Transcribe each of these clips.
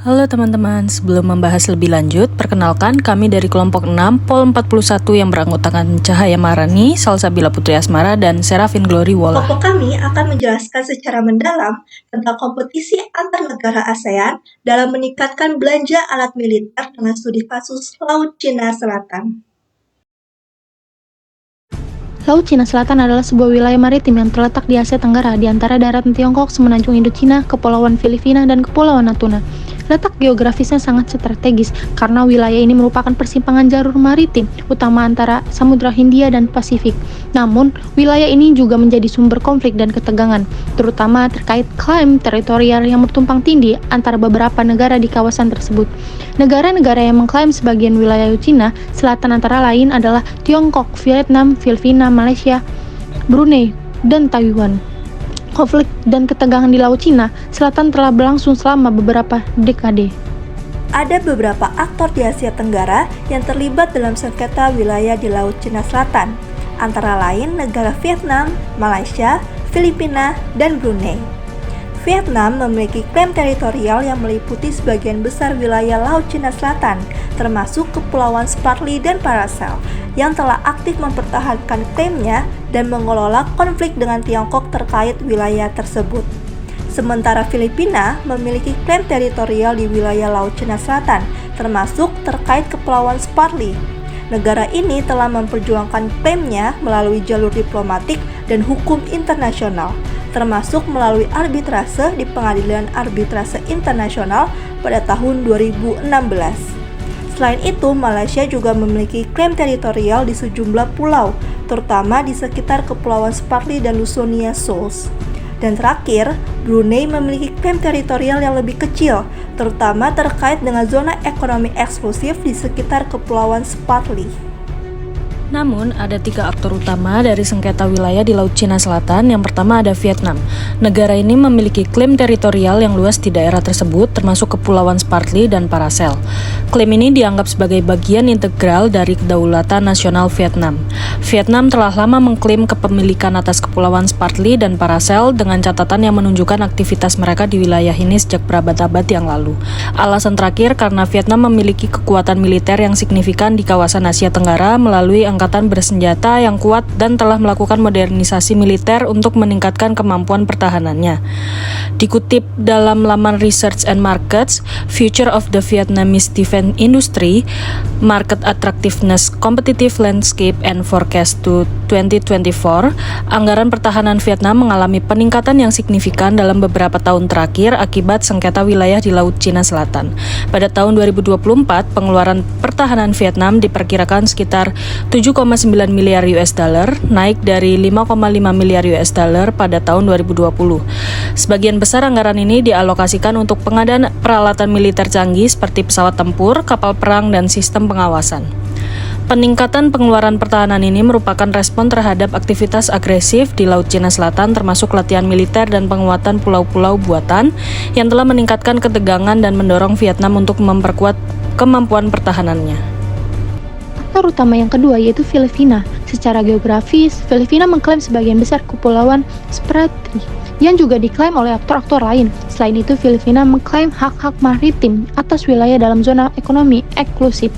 Halo teman-teman, sebelum membahas lebih lanjut, perkenalkan kami dari kelompok 6 Pol 41 yang beranggotakan Cahaya Maharani, Salsabila Putri Asmara, dan Serafin Glory Wola. Kelompok kami akan menjelaskan secara mendalam tentang kompetisi antar negara ASEAN dalam meningkatkan belanja alat militer dengan studi kasus Laut Cina Selatan. Laut Cina Selatan adalah sebuah wilayah maritim yang terletak di Asia Tenggara di antara daratan Tiongkok, semenanjung Indochina, Kepulauan Filipina, dan Kepulauan Natuna. Letak geografisnya sangat strategis karena wilayah ini merupakan persimpangan jalur maritim utama antara Samudra Hindia dan Pasifik. Namun, wilayah ini juga menjadi sumber konflik dan ketegangan, terutama terkait klaim teritorial yang bertumpang tindih antara beberapa negara di kawasan tersebut. Negara-negara yang mengklaim sebagian wilayah Cina Selatan antara lain adalah Tiongkok, Vietnam, Filipina, Malaysia, Brunei, dan Taiwan. Konflik dan ketegangan di Laut Cina Selatan telah berlangsung selama beberapa dekade. Ada beberapa aktor di Asia Tenggara yang terlibat dalam sengketa wilayah di Laut Cina Selatan, antara lain negara Vietnam, Malaysia, Filipina, dan Brunei. Vietnam memiliki klaim teritorial yang meliputi sebagian besar wilayah Laut Cina Selatan, termasuk Kepulauan Spratly dan Paracel, yang telah aktif mempertahankan klaimnya dan mengelola konflik dengan Tiongkok terkait wilayah tersebut. Sementara Filipina memiliki klaim teritorial di wilayah Laut Cina Selatan, termasuk terkait Kepulauan Spratly. Negara ini telah memperjuangkan klaimnya melalui jalur diplomatik dan hukum internasional, termasuk melalui arbitrase di Pengadilan Arbitrase Internasional pada tahun 2016. Selain itu, Malaysia juga memiliki klaim teritorial di sejumlah pulau, terutama di sekitar Kepulauan Spratly dan Lusonia Shoals. Dan terakhir, Brunei memiliki klaim teritorial yang lebih kecil, terutama terkait dengan zona ekonomi eksklusif di sekitar Kepulauan Spratly. Namun, ada 3 aktor utama dari sengketa wilayah di Laut Cina Selatan. Yang pertama ada Vietnam. Negara ini memiliki klaim teritorial yang luas di daerah tersebut, termasuk Kepulauan Spratly dan Paracel. Klaim ini dianggap sebagai bagian integral dari kedaulatan nasional Vietnam. Vietnam telah lama mengklaim kepemilikan atas Kepulauan Spratly dan Paracel dengan catatan yang menunjukkan aktivitas mereka di wilayah ini sejak berabad-abad yang lalu. Alasan terakhir karena Vietnam memiliki kekuatan militer yang signifikan di kawasan Asia Tenggara melalui angkatan bersenjata yang kuat dan telah melakukan modernisasi militer untuk meningkatkan kemampuan pertahanannya. Dikutip dalam laman Research and Markets, Future of the Vietnamese Defense Industry, Market Attractiveness, Competitive Landscape and Forecast to 2024, anggaran pertahanan Vietnam mengalami peningkatan yang signifikan dalam beberapa tahun terakhir akibat sengketa wilayah di Laut Cina Selatan. Pada tahun 2024, pengeluaran pertahanan Vietnam diperkirakan sekitar 7,9 miliar US dollar, naik dari 5,5 miliar US dollar pada tahun 2020. Sebagian besar anggaran ini dialokasikan untuk pengadaan peralatan militer canggih seperti pesawat tempur, kapal perang, dan sistem pengawasan. Peningkatan pengeluaran pertahanan ini merupakan respon terhadap aktivitas agresif di Laut Cina Selatan, termasuk latihan militer dan penguatan pulau-pulau buatan yang telah meningkatkan ketegangan dan mendorong Vietnam untuk memperkuat kemampuan pertahanannya. Aktor utama yang kedua yaitu Filipina. Secara geografis, Filipina mengklaim sebagian besar Kepulauan Spratly yang juga diklaim oleh aktor-aktor lain. Selain itu, Filipina mengklaim hak-hak maritim atas wilayah dalam zona ekonomi eksklusif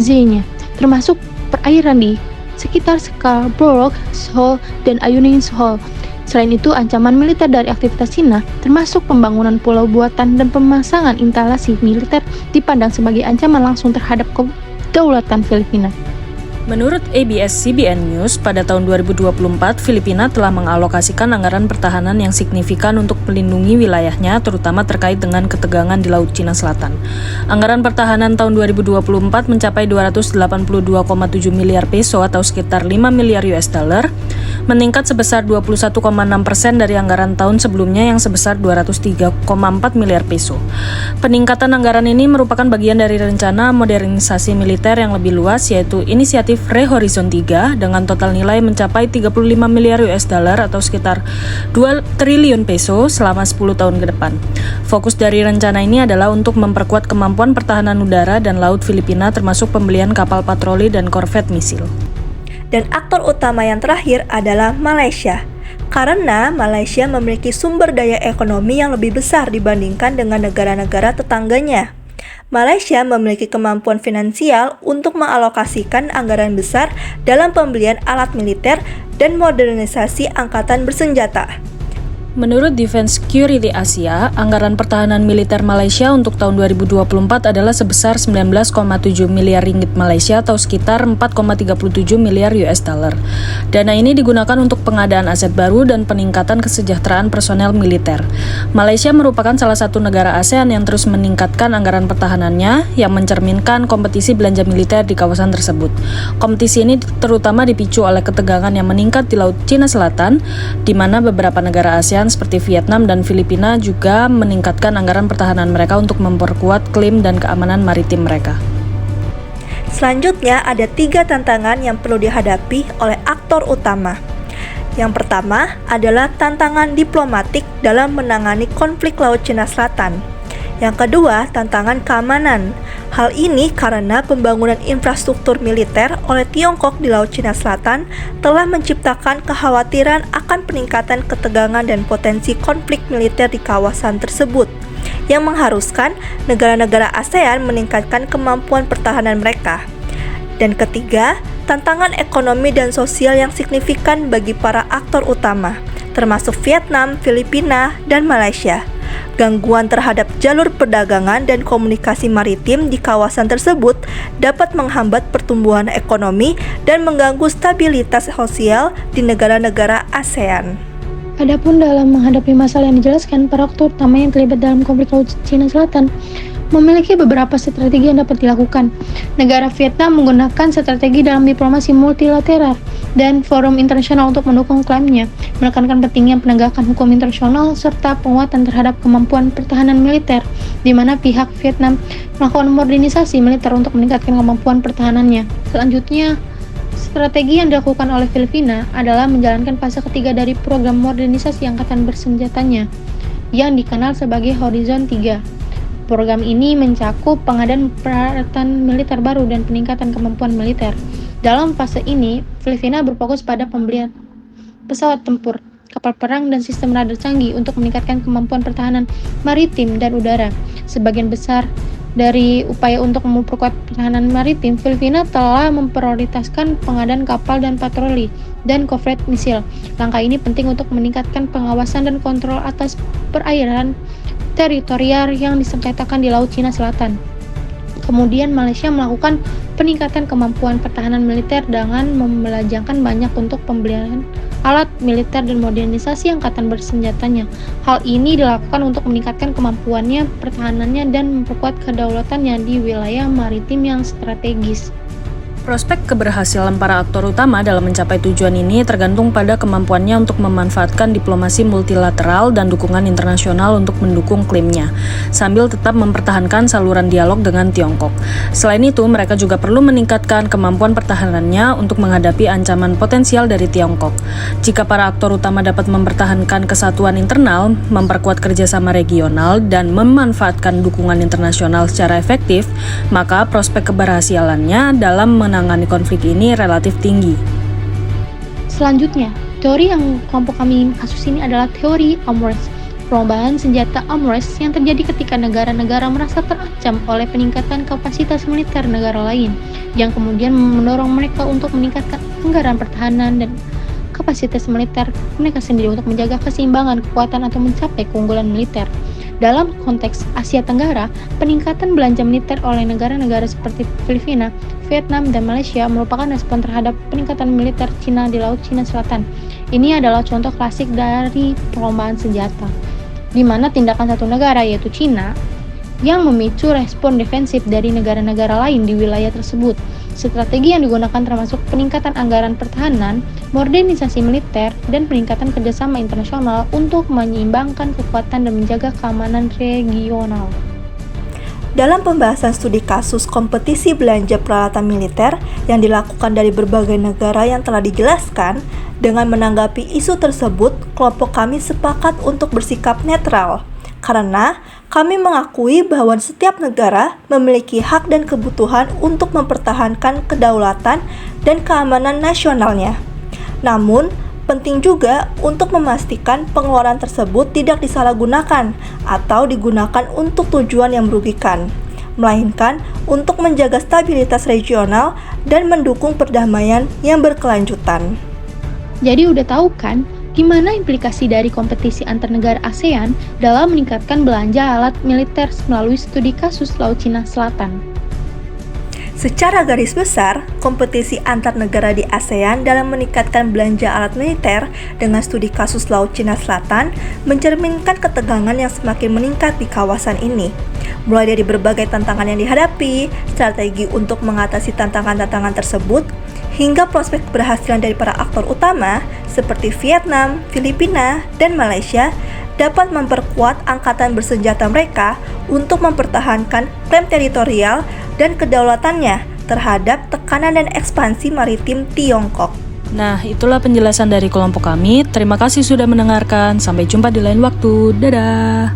Z-nya, termasuk perairan di sekitar Scarborough Shoal dan Ayungin Shoal. Selain itu, ancaman militer dari aktivitas Cina, termasuk pembangunan pulau buatan dan pemasangan instalasi militer, dipandang sebagai ancaman langsung terhadap kedaulatan Filipina. Menurut ABS-CBN News, pada tahun 2024, Filipina telah mengalokasikan anggaran pertahanan yang signifikan untuk melindungi wilayahnya, terutama terkait dengan ketegangan di Laut Cina Selatan. Anggaran pertahanan tahun 2024 mencapai 282,7 miliar peso atau sekitar 5 miliar US dollar, meningkat sebesar 21,6% dari anggaran tahun sebelumnya yang sebesar 203,4 miliar peso. Peningkatan anggaran ini merupakan bagian dari rencana modernisasi militer yang lebih luas, yaitu inisiatif Re-Horizon 3 dengan total nilai mencapai 35 miliar US dollar atau sekitar 2 triliun peso selama 10 tahun ke depan. Fokus dari rencana ini adalah untuk memperkuat kemampuan pertahanan udara dan laut Filipina, termasuk pembelian kapal patroli dan korvet misil. Dan aktor utama yang terakhir adalah Malaysia. karena Malaysia memiliki sumber daya ekonomi yang lebih besar dibandingkan dengan negara-negara tetangganya. Malaysia memiliki kemampuan finansial untuk mengalokasikan anggaran besar dalam pembelian alat militer dan modernisasi angkatan bersenjata. Menurut Defense Security Asia, anggaran pertahanan militer Malaysia untuk tahun 2024 adalah sebesar 19,7 miliar ringgit Malaysia atau sekitar 4,37 miliar US dollar. Dana ini digunakan untuk pengadaan aset baru dan peningkatan kesejahteraan personel militer. Malaysia merupakan salah satu negara ASEAN yang terus meningkatkan anggaran pertahanannya yang mencerminkan kompetisi belanja militer di kawasan tersebut. Kompetisi ini terutama dipicu oleh ketegangan yang meningkat di Laut Cina Selatan, di mana beberapa negara ASEAN seperti Vietnam dan Filipina juga meningkatkan anggaran pertahanan mereka untuk memperkuat klaim dan keamanan maritim mereka. Selanjutnya ada 3 tantangan yang perlu dihadapi oleh aktor utama. Yang pertama adalah tantangan diplomatik dalam menangani konflik Laut Cina Selatan. Yang kedua, tantangan keamanan. Hal ini karena pembangunan infrastruktur militer oleh Tiongkok di Laut Cina Selatan telah menciptakan kekhawatiran akan peningkatan ketegangan dan potensi konflik militer di kawasan tersebut, yang mengharuskan negara-negara ASEAN meningkatkan kemampuan pertahanan mereka. Dan ketiga, tantangan ekonomi dan sosial yang signifikan bagi para aktor utama, termasuk Vietnam, Filipina, dan Malaysia. Gangguan terhadap jalur perdagangan dan komunikasi maritim di kawasan tersebut dapat menghambat pertumbuhan ekonomi dan mengganggu stabilitas sosial di negara-negara ASEAN. Adapun dalam menghadapi masalah yang dijelaskan, para aktor utama yang terlibat dalam konflik Laut Cina Selatan memiliki beberapa strategi yang dapat dilakukan. Negara Vietnam menggunakan strategi dalam diplomasi multilateral dan forum internasional untuk mendukung klaimnya, menekankan pentingnya penegakan hukum internasional serta penguatan terhadap kemampuan pertahanan militer, di mana pihak Vietnam melakukan modernisasi militer untuk meningkatkan kemampuan pertahanannya. Selanjutnya, strategi yang dilakukan oleh Filipina adalah menjalankan fase ketiga dari program modernisasi angkatan bersenjatanya, yang dikenal sebagai Horizon 3. Program ini mencakup pengadaan peralatan militer baru dan peningkatan kemampuan militer. Dalam fase ini, Filipina berfokus pada pembelian pesawat tempur, kapal perang, dan sistem radar canggih untuk meningkatkan kemampuan pertahanan maritim dan udara. Sebagian besar dari upaya untuk memperkuat pertahanan maritim, Filipina telah memprioritaskan pengadaan kapal dan patroli dan korvet misil. Langkah ini penting untuk meningkatkan pengawasan dan kontrol atas perairan teritorial yang disengketakan di Laut Cina Selatan. Kemudian Malaysia melakukan peningkatan kemampuan pertahanan militer dengan membelanjakan banyak untuk pembelian alat militer dan modernisasi angkatan bersenjatanya. Hal ini dilakukan untuk meningkatkan kemampuannya, pertahanannya, dan memperkuat kedaulatannya di wilayah maritim yang strategis. Prospek keberhasilan para aktor utama dalam mencapai tujuan ini tergantung pada kemampuannya untuk memanfaatkan diplomasi multilateral dan dukungan internasional untuk mendukung klaimnya, sambil tetap mempertahankan saluran dialog dengan Tiongkok. Selain itu, mereka juga perlu meningkatkan kemampuan pertahanannya untuk menghadapi ancaman potensial dari Tiongkok. Jika para aktor utama dapat mempertahankan kesatuan internal, memperkuat kerjasama regional, dan memanfaatkan dukungan internasional secara efektif, maka prospek keberhasilannya dalam menangani konflik ini relatif tinggi. Selanjutnya, teori yang kelompok kami kasus ini adalah teori armrest. Perubahan senjata armrest yang terjadi ketika negara-negara merasa terancam oleh peningkatan kapasitas militer negara lain, yang kemudian mendorong mereka untuk meningkatkan anggaran pertahanan dan kapasitas militer mereka sendiri untuk menjaga keseimbangan kekuatan atau mencapai keunggulan militer. Dalam konteks Asia Tenggara, peningkatan belanja militer oleh negara-negara seperti Filipina, Vietnam, dan Malaysia merupakan respon terhadap peningkatan militer Cina di Laut Cina Selatan. Ini adalah contoh klasik dari perlombaan senjata, di mana tindakan satu negara, yaitu Cina, yang memicu respon defensif dari negara-negara lain di wilayah tersebut. Strategi yang digunakan termasuk peningkatan anggaran pertahanan, modernisasi militer, dan peningkatan kerjasama internasional untuk menyeimbangkan kekuatan dan menjaga keamanan regional. Dalam pembahasan studi kasus kompetisi belanja peralatan militer yang dilakukan dari berbagai negara yang telah dijelaskan, dengan menanggapi isu tersebut, kelompok kami sepakat untuk bersikap netral. Karena kami mengakui bahwa setiap negara memiliki hak dan kebutuhan untuk mempertahankan kedaulatan dan keamanan nasionalnya. Namun, Penting juga untuk memastikan pengeluaran tersebut tidak disalahgunakan atau digunakan untuk tujuan yang merugikan, melainkan untuk menjaga stabilitas regional dan mendukung perdamaian yang berkelanjutan. Jadi udah tahu kan, gimana implikasi dari kompetisi antar negara ASEAN dalam meningkatkan belanja alat militer melalui studi kasus Laut Cina Selatan? Secara garis besar, kompetisi antar negara di ASEAN dalam meningkatkan belanja alat militer dengan studi kasus Laut Cina Selatan mencerminkan ketegangan yang semakin meningkat di kawasan ini. Mulai dari berbagai tantangan yang dihadapi, strategi untuk mengatasi tantangan-tantangan tersebut, hingga prospek keberhasilan dari para aktor utama seperti Vietnam, Filipina, dan Malaysia dapat memperkuat angkatan bersenjata mereka untuk mempertahankan klaim teritorial dan kedaulatannya terhadap tekanan dan ekspansi maritim Tiongkok. Nah, itulah penjelasan dari kelompok kami. Terima kasih sudah mendengarkan. Sampai jumpa di lain waktu. Dadah!